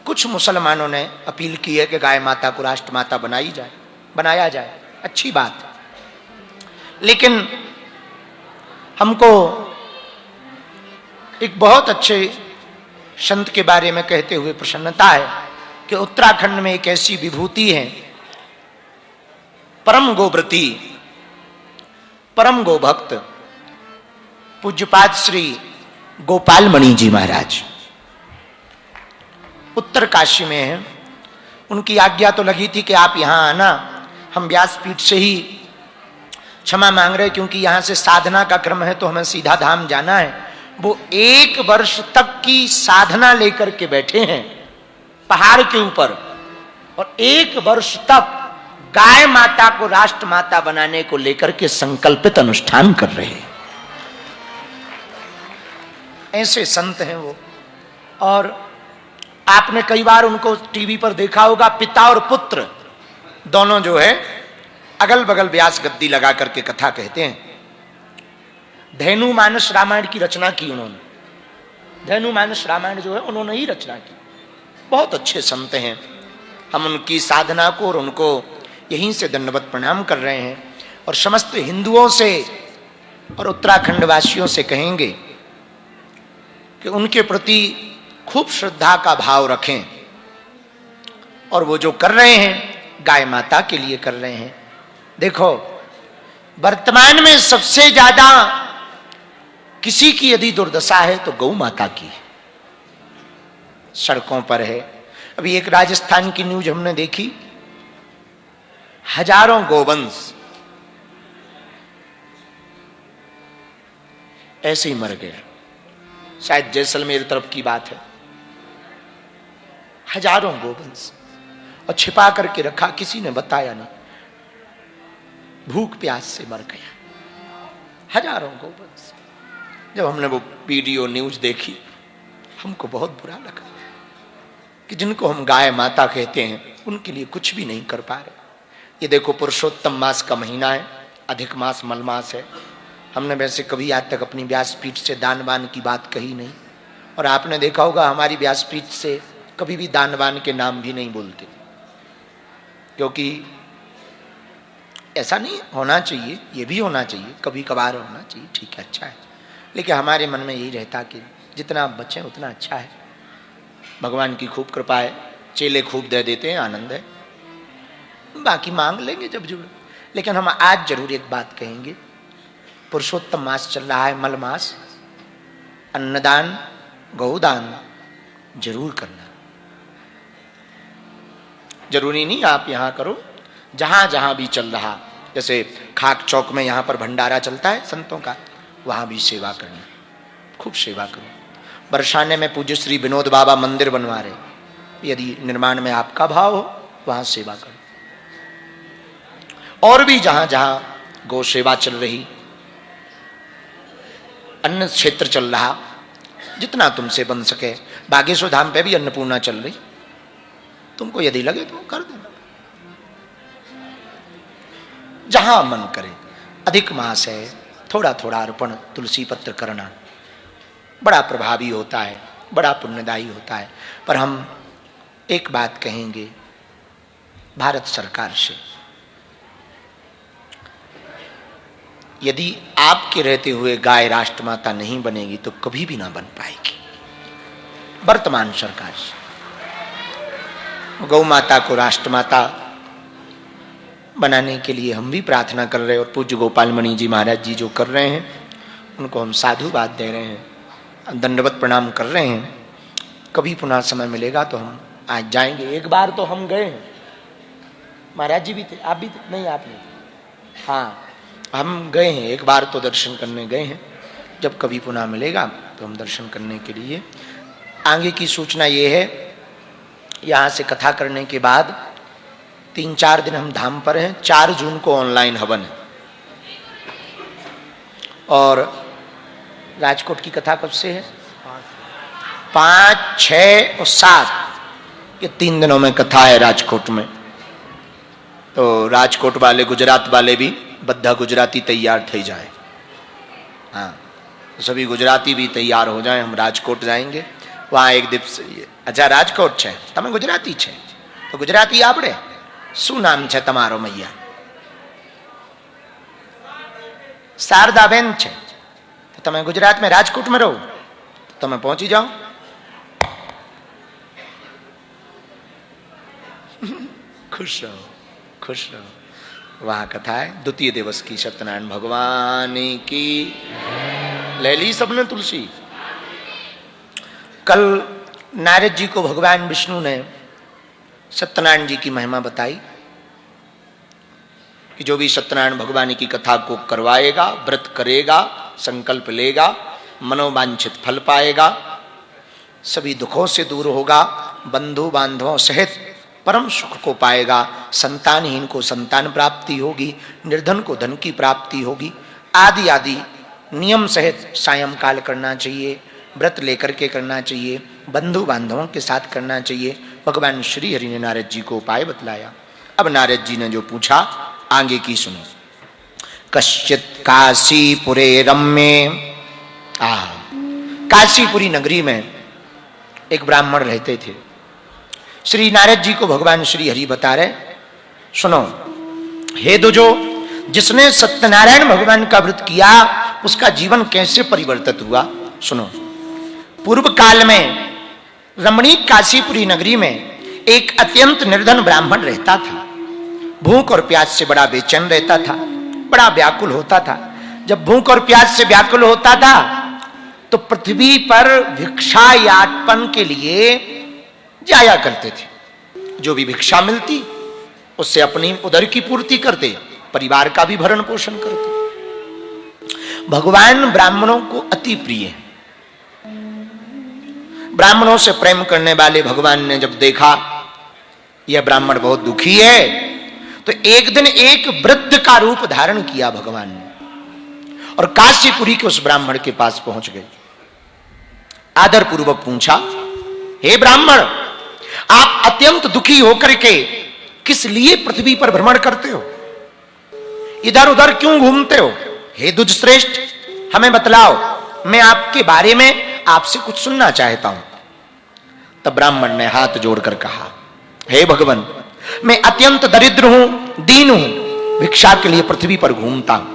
कुछ मुसलमानों ने अपील की है कि गाय माता को राष्ट्र माता बनाया जाए, अच्छी बात। लेकिन हमको एक बहुत अच्छे संत के बारे में कहते हुए प्रसन्नता है कि उत्तराखंड में एक ऐसी विभूति है, परम गोव्रती, परम गोभक्त, पूज्यपाद श्री गोपाल मणि जी महाराज उत्तर काशी में है। उनकी आज्ञा तो लगी थी कि आप यहां आना, हम व्यासपीठ से ही क्षमा मांग रहे क्योंकि यहां से साधना का क्रम है तो हमें सीधा धाम जाना है। वो 1 वर्ष तक की साधना लेकर के बैठे हैं पहाड़ के ऊपर, और 1 वर्ष तक गाय माता को राष्ट्र माता बनाने को लेकर के संकल्पित अनुष्ठान कर रहे हैं। ऐसे संत हैं वो। और आपने कई बार उनको टीवी पर देखा होगा, पिता और पुत्र दोनों जो है अगल बगल व्यास गद्दी लगा करके कथा कहते हैं। धैनु मानस रामायण की रचना की उन्होंने, धैनु मानस रामायण जो है उन्होंने ही रचना की। बहुत अच्छे संत हैं। हम उनकी साधना को और उनको यहीं से दंडवत प्रणाम कर रहे हैं और समस्त हिंदुओं से और उत्तराखंड वासियों से कहेंगे कि उनके प्रति खूब श्रद्धा का भाव रखें, और वो जो कर रहे हैं गाय माता के लिए कर रहे हैं। देखो, वर्तमान में सबसे ज्यादा किसी की यदि दुर्दशा है तो गौ माता की सड़कों पर है। अभी एक राजस्थान की न्यूज हमने देखी, हजारों गोवंश ऐसे ही मर गए, शायद जैसलमेर तरफ की बात है। हजारों गोवंश, और छिपा करके रखा, किसी ने बताया नहीं, भूख प्यास से मर गया हजारों गोवंश। जब हमने वो वीडियो न्यूज देखी हमको बहुत बुरा लगा कि जिनको हम गाय माता कहते हैं उनके लिए कुछ भी नहीं कर पा रहे। ये देखो, पुरुषोत्तम मास का महीना है, अधिक मास मल मास है। हमने वैसे कभी आज तक अपनी व्यासपीठ से दान वान की बात कही नहीं, और आपने देखा होगा हमारी व्यासपीठ से कभी भी दान वान के नाम भी नहीं बोलते, क्योंकि ऐसा नहीं होना चाहिए, ये भी होना चाहिए, कभी कभार होना चाहिए, ठीक है, अच्छा है। लेकिन हमारे मन में यही रहता कि जितना बचे उतना अच्छा है। भगवान की खूब कृपा है, चेले खूब दे देते हैं, आनंद है, बाकी मांग लेंगे जब जुड़े। लेकिन हम आज जरूर एक बात कहेंगे, पुरुषोत्तम मास चल रहा है, मल मास, अन्नदान गौदान जरूर करना। जरूरी नहीं आप यहां करो, जहां जहां भी चल रहा, जैसे खाक चौक में यहां पर भंडारा चलता है संतों का, वहां भी सेवा करनी, खूब सेवा करो। बरसाने में पूज्य श्री विनोद बाबा मंदिर बनवा रहे, यदि निर्माण में आपका भाव हो वहां सेवा करो। और भी जहां जहां गौ सेवा चल रही, अन्न क्षेत्र चल रहा, जितना तुमसे बन सके। बागेश्वर धाम पे भी अन्नपूर्णा चल रही, तुमको यदि लगे तो कर देना, जहां मन करे। अधिक मास है, थोड़ा थोड़ा अर्पण तुलसी पत्र करना बड़ा प्रभावी होता है, बड़ा पुण्यदायी होता है। पर हम एक बात कहेंगे भारत सरकार से, यदि आपके रहते हुए गाय राष्ट्रमाता नहीं बनेगी तो कभी भी ना बन पाएगी। वर्तमान सरकार से गौ माता को राष्ट्रमाता बनाने के लिए हम भी प्रार्थना कर रहे हैं, और पूज्य गोपाल मणि जी महाराज जी जो कर रहे हैं उनको हम साधुवाद दे रहे हैं, दंडवत प्रणाम कर रहे हैं। कभी पुनः समय मिलेगा तो हम आज जाएंगे। एक बार तो हम गए हैं, महाराज जी भी थे, आप भी थे? नहीं, आप नहीं थे। हाँ, हम गए हैं एक बार तो दर्शन करने गए हैं। जब कभी पुनः मिलेगा तो हम दर्शन करने के लिए। आगे की सूचना ये है, यहाँ से कथा करने के बाद 3-4 दिन हम धाम पर हैं। 4 जून को ऑनलाइन हवन है, और राजकोट की कथा कब से है? 5, 6 और 7, ये 3 दिनों में कथा है राजकोट में। तो राजकोट वाले, गुजरात वाले भी बद्धा गुजराती तैयार थी जाए। हाँ, सभी गुजराती भी तैयार हो जाएं, हम राजकोट जाएंगे। वहाँ एक अच्छा, રાજકોટ છે, તમે ગુજરાતી છે, તો ગુજરાતી આવડે? શું નામ છે તમારો મૈયા? શારદાબેન છે, તો તમે ગુજરાતમાં રાજકોટમાં રહો, તમે પહોંચી જાઓ. खुश रहो, खुश रहो. वहां कथा है द्वितीय दिवस की, सत्यनारायण भगवान की. ले ली सबने तुलसी? कल नारद जी को भगवान विष्णु ने सत्यनारायण जी की महिमा बताई कि जो भी सत्यनारायण भगवान की कथा को करवाएगा, व्रत करेगा, संकल्प लेगा, मनोवांछित फल पाएगा, सभी दुखों से दूर होगा, बंधु बांधवों सहित परम सुख को पाएगा, संतानहीन को संतान प्राप्ति होगी, निर्धन को धन की प्राप्ति होगी, आदि आदि नियम सहित सायंकाल करना चाहिए, व्रत लेकर के करना चाहिए, बंधु बांधवों के साथ करना चाहिए. भगवान श्री हरि ने नारद जी को उपाय बतलाया. अब नारद जी ने जो पूछा आगे की सुनो. कश्चित काशीपुरे रम्ये, काशीपुरी नगरी में एक ब्राह्मण रहते थे. श्री नारद जी को भगवान श्री हरि बता रहे, सुनो हे दुजो, जिसने सत्यनारायण भगवान का व्रत किया उसका जीवन कैसे परिवर्तित हुआ. सुनो, पूर्व काल में रमणीक काशीपुरी नगरी में एक अत्यंत निर्धन ब्राह्मण रहता था. भूख और प्यास से बड़ा बेचैन रहता था, बड़ा व्याकुल होता था. जब भूख और प्यास से व्याकुल होता था तो पृथ्वी पर भिक्षा याचन के लिए जाया करते थे. जो भी भिक्षा मिलती उससे अपनी उदर की पूर्ति करते, परिवार का भी भरण पोषण करते. भगवान ब्राह्मणों को अति प्रिय है. ब्राह्मणों से प्रेम करने वाले भगवान ने जब देखा यह ब्राह्मण बहुत दुखी है, तो एक दिन एक वृद्ध का रूप धारण किया भगवान ने और काशीपुरी के उस ब्राह्मण के पास पहुंच गए. आदर पूर्वक पूछा, हे ब्राह्मण, आप अत्यंत दुखी होकर के किस लिए पृथ्वी पर भ्रमण करते हो? इधर उधर क्यों घूमते हो? हे दुज श्रेष्ठ, हमें बतलाओ, मैं आपके बारे में आपसे कुछ सुनना चाहता हूं. तब ब्राह्मण ने हाथ जोड़कर कहा, हे भगवान, मैं अत्यंत दरिद्र हूं, दीन हूं, भिक्षा के लिए पृथ्वी पर घूमता हूं.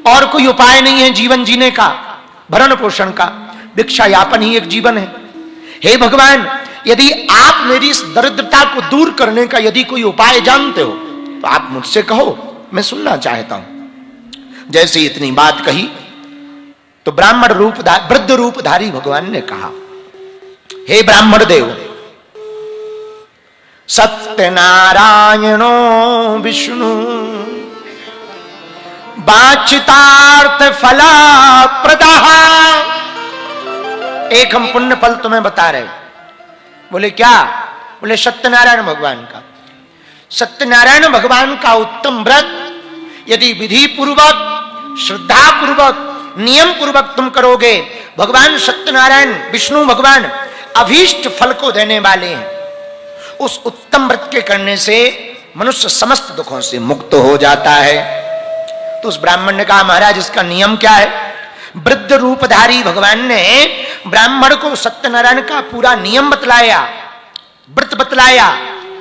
और कोई उपाय नहीं है जीवन जीने का, भरण पोषण का, भिक्षा यापन ही एक जीवन है. हे भगवान, यदि आप मेरी इस दरिद्रता को दूर करने का यदि कोई उपाय जानते हो तो आप मुझसे कहो, मैं सुनना चाहता हूं. जैसे इतनी बात कही तो ब्राह्मण वृद्ध रूपधारी भगवान ने कहा, हे ब्राह्मण देव, सत्यनारायणो विष्णु वांछितार्थ फला प्रदाः. एक हम पुण्य फल तुम्हें बता रहे. बोले क्या? बोले सत्यनारायण भगवान का. सत्यनारायण भगवान का उत्तम व्रत यदि विधि पूर्वक, श्रद्धा पूर्वक, नियम पूर्वक तुम करोगे, भगवान सत्यनारायण विष्णु भगवान अभीष्ट फल को देने वाले हैं. उस उत्तम व्रत के करने से मनुष्य समस्त दुखों से मुक्त हो जाता है. तो उस ब्राह्मण ने कहा, महाराज इसका नियम क्या है? वृद्ध रूपधारी भगवान ने ब्राह्मण को सत्यनारायण का पूरा नियम बतलाया, व्रत बतलाया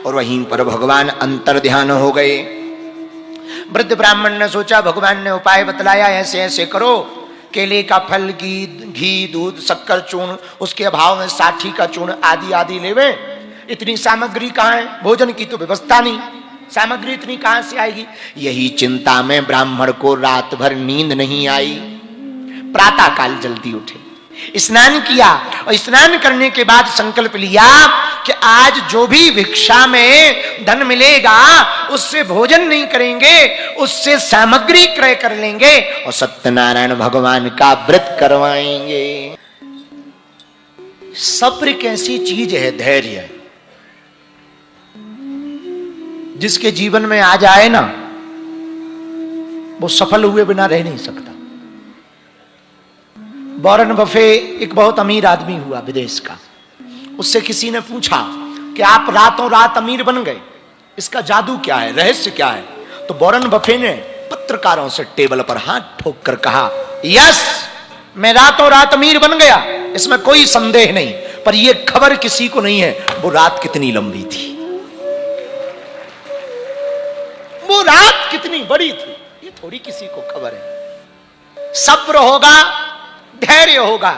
और वहीं पर भगवान अंतर ध्यान हो गए. वृद्ध ब्राह्मण ने सोचा, भगवान ने उपाय बतलाया, ऐसे ऐसे करो, केले का फल, घी, दूध, शक्कर चूर्ण, उसके अभाव में साठी का चूर्ण आदि आदि लेवे. इतनी सामग्री कहाँ है? भोजन की तो व्यवस्था नहीं, सामग्री इतनी कहां से आएगी? यही चिंता में ब्राह्मण को रात भर नींद नहीं आई. प्रातः काल जल्दी उठे, स्नान किया और स्नान करने के बाद संकल्प लिया कि आज जो भी भिक्षा में धन मिलेगा उससे भोजन नहीं करेंगे, उससे सामग्री क्रय कर लेंगे और सत्यनारायण भगवान का व्रत करवाएंगे. सब्र कैसी चीज है, धैर्य, जिसके जीवन में आ जाए ना वो सफल हुए बिना रह नहीं सकता. वॉरेन बफे एक बहुत अमीर आदमी हुआ विदेश का. उससे किसी ने पूछा कि आप रातों रात अमीर बन गए, इसका जादू क्या है, रहस्य क्या है? तो वॉरेन बफे ने पत्रकारों से टेबल पर हाथ ठोक कर कहा, यस, मैं रातों रात अमीर बन गया, इसमें कोई संदेह नहीं, पर यह खबर किसी को नहीं है वो रात कितनी लंबी थी, वो रात कितनी बड़ी थी, ये थोड़ी किसी को खबर है। सब्र होगा, धैर्य होगा।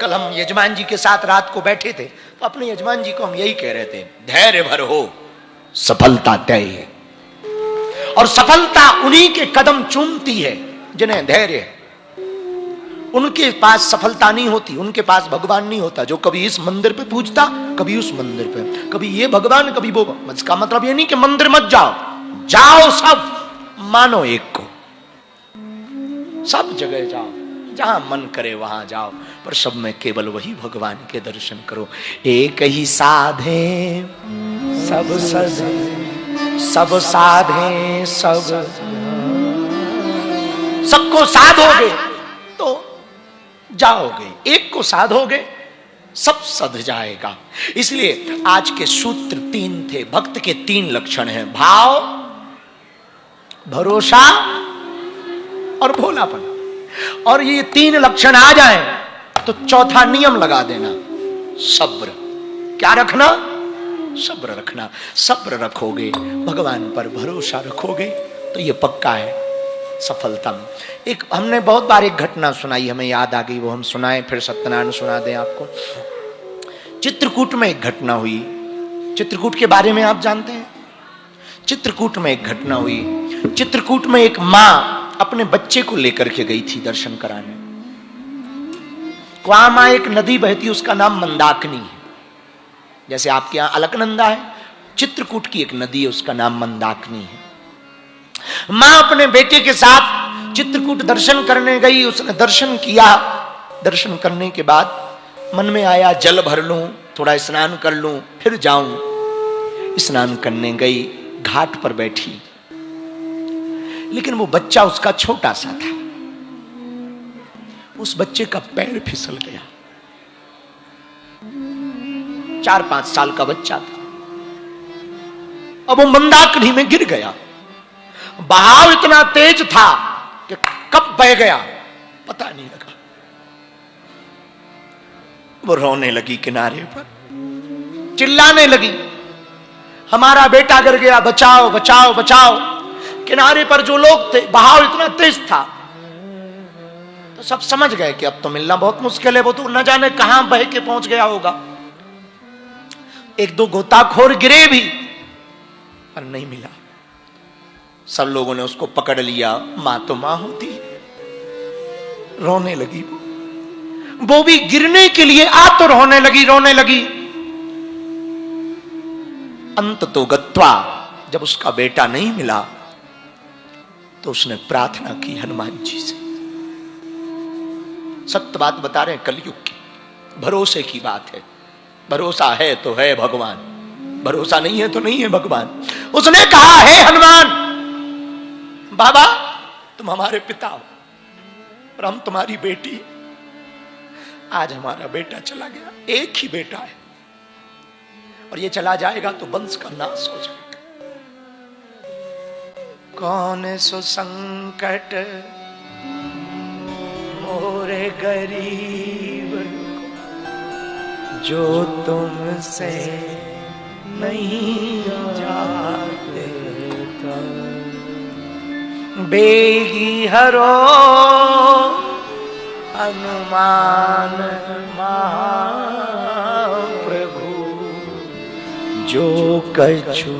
कल हम यजमान जी के साथ रात को बैठे थे तो अपने यजमान जी को हम यही कह रहे थे, धैर्य भर हो, सफलता तय है। और सफलता उन्हीं के कदम चूमती है जिन्हें धैर्य है। उनके पास सफलता नहीं होती, उनके पास भगवान नहीं होता, जो कभी इस मंदिर पे पूजता, कभी उस मंदिर पे, कभी ये भगवान कभी वो। इसका मतलब ये नहीं कि मंदिर मत जाओ, जाओ सब, मानो एक को, सब जगह जाओ, जहां मन करे वहां जाओ, पर सब में केवल वही भगवान के दर्शन करो। एक ही साधे सब सधे, सब साधे सब, सबको साधोगे तो जाओगे, एक को साधोगे सब सध जाएगा। इसलिए आज के सूत्र 3 थे। भक्त के 3 लक्षण हैं, भाव, भरोसा और भोलापन। और ये 3 लक्षण आ जाएं तो चौथा नियम लगा देना, सब्र। क्या रखना? सब्र रखना। सब्र रखोगे, भगवान पर भरोसा रखोगे तो ये पक्का है सफलता में। एक हमने बहुत बार एक घटना सुनाई, हमें याद आ गई, वो हम सुनाएं, फिर सत्यनारायण सुना दें आपको। चित्रकूट में एक घटना हुई। चित्रकूट के बारे में आप जानते हैं? चित्रकूट में एक घटना हुई। चित्रकूट में एक मां अपने बच्चे को लेकर के गई थी दर्शन कराने। वहां एक नदी बहती, उसका नाम मंदाकिनी है। जैसे आपके यहां अलकनंदा है, चित्रकूट की एक नदी है, उसका नाम मंदाकिनी है। मां अपने बेटे के साथ चित्रकूट दर्शन करने गई। उसने दर्शन किया। दर्शन करने के बाद मन में आया जल भर लूं, थोड़ा स्नान कर लूं, फिर जाऊं। स्नान करने गई, घाट पर बैठी, लेकिन वो बच्चा उसका छोटा सा था। उस बच्चे का पैर फिसल गया। 4-5 साल का बच्चा था। अब वो मंदाकिनी में गिर गया। बहाव इतना तेज था कि कब बह गया पता नहीं लगा। वो रोने लगी किनारे पर, चिल्लाने लगी, हमारा बेटा गिर गया, बचाओ बचाओ बचाओ। किनारे पर जो लोग थे, बहाव इतना तेज था तो सब समझ गए कि अब तो मिलना बहुत मुश्किल है, वो तो न जाने कहां बह के पहुंच गया होगा। 1-2 गोताखोर गिरे भी पर नहीं मिला। सब लोगों ने उसको पकड़ लिया। मां तो मां होती है, रोने लगी। वो भी गिरने के लिए आतुर होने लगी, रोने लगी। अंत तो गत्वा, जब उसका बेटा नहीं मिला तो उसने प्रार्थना की हनुमान जी से। सत्य बात बता रहे हैं, कलयुग की, भरोसे की बात है। भरोसा है तो है भगवान, भरोसा नहीं है तो नहीं है भगवान। उसने कहा, हे हनुमान बाबा, तुम हमारे पिता हो और हम तुम्हारी बेटी। आज हमारा बेटा चला गया, एक ही बेटा है, और ये चला जाएगा तो वंश का नाश हो जाएगा। कौन सो संकट मोरे गरीब जो तुमसे नहीं जाते, बेगी हरो हनुमान महाप्रभु, जो कछु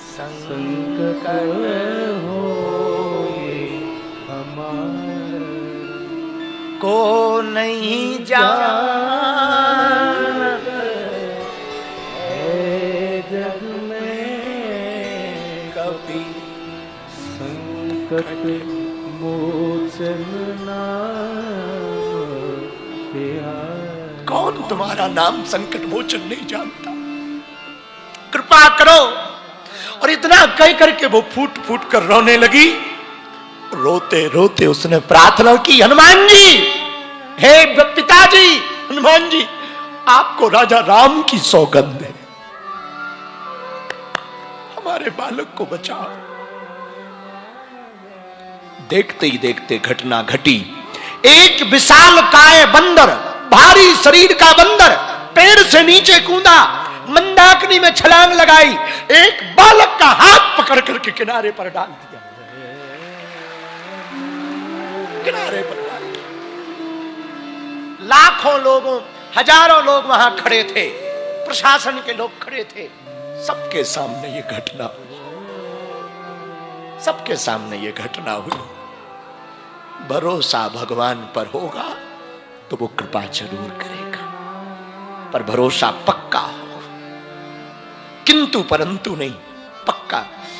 संकट होए हमार, को नहीं जानत है जग में कभी, संकट मोचन नाम तिहार। कौन तुम्हारा नाम संकट मोचन नहीं जानता? कृपा करो। और इतना कह करके वो फूट फूट कर रोने लगी। रोते रोते उसने प्रार्थना की, हनुमान जी, हे पिताजी, हनुमान जी, आपको राजा राम की सौगंध है, हमारे बालक को बचाओ। देखते ही देखते घटना घटी। एक विशाल काय बंदर, भारी शरीर का बंदर, पेड़ से नीचे कूदा, मंदाकिनी में छलांग लगाई, एक बालक का हाथ पकड़ करके किनारे पर डाल दिया, किनारे पर डाल दिया। लाखों लोगों, हजारों लोग वहां खड़े थे, प्रशासन के लोग खड़े थे, सबके सामने ये घटना हुई, सबके सामने ये घटना हुई। भरोसा भगवान पर होगा तो वो कृपा जरूर करेगा, पर भरोसा पक्का हो, किंतु परंतु नहीं, पक्का।